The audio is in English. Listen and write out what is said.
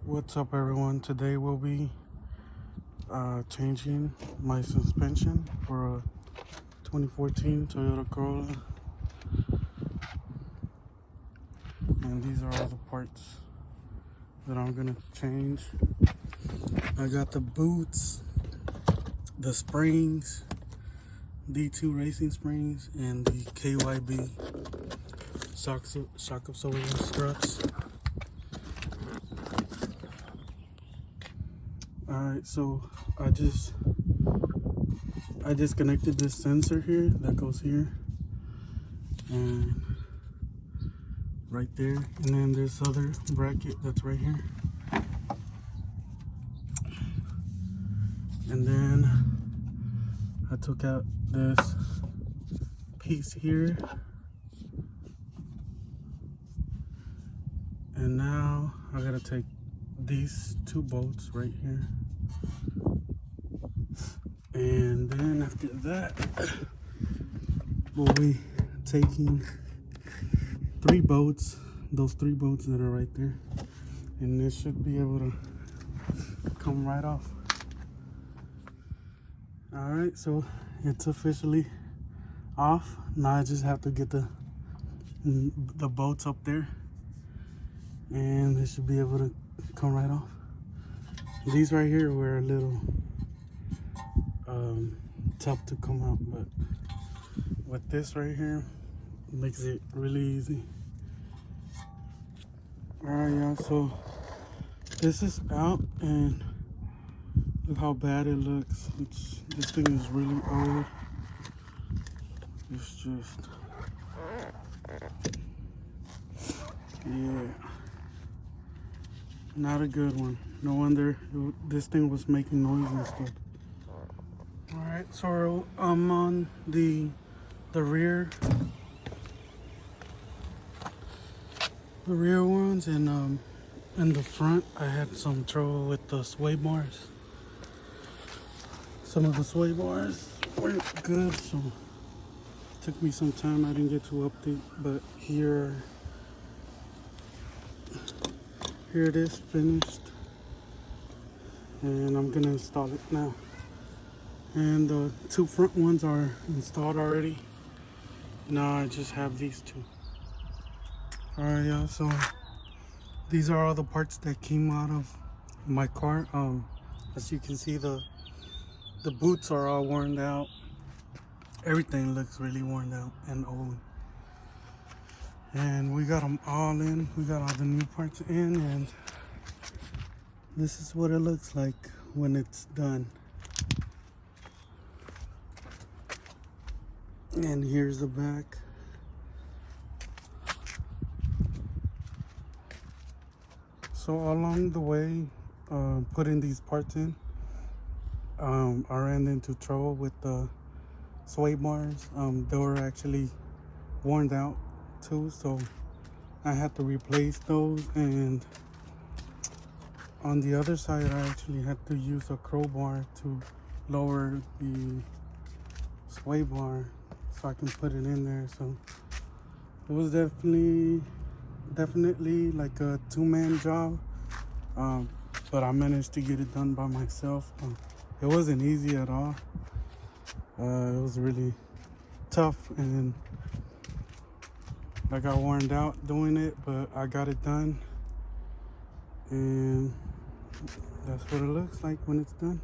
What's up, everyone? Today we'll be changing my suspension for a 2014 Toyota Corolla, and these are all the parts that I'm gonna change. I got the boots, the springs, D2 racing springs, and the KYB shock absorbing struts. Alright, so I disconnected this sensor here that goes here and right there, and then this other bracket that's right here, and then I took out this piece here, and now I gotta take these two bolts right here, and then after that we'll be taking three bolts, those three bolts that are right there, and this should be able to come right off. All right, so it's officially off. Now I just have to get the bolts up there, and they should be able to come right off. These right here were a little tough to come out, but with this right here, it makes it really easy. All right, y'all, so this is out, and look how bad it looks. This thing is really old. It's just, yeah, not a good one. No wonder this thing was making noise and stuff. All right, so I'm on the rear ones, and in the front I had some trouble with the sway bars. Some of the sway bars weren't good, so it took me some time. I didn't get to update, but here it is, finished, and I'm gonna install it now. And the two front ones are installed already. Now I just have these two. All right, y'all, so these are all the parts that came out of my car. As you can see, the boots are all worn out. Everything looks really worn out and old. And we got them all in. We got all the new parts in, and this is what it looks like when it's done. And here's the back. So along the way, putting these parts in, I ran into trouble with the sway bars. They were actually worn out too, so I had to replace those. And on the other side, I actually had to use a crowbar to lower the sway bar so I can put it in there. So it was definitely like a two-man job, but I managed to get it done by myself. It wasn't easy at all. It was really tough, and I got worn out doing it, but I got it done, and that's what it looks like when it's done.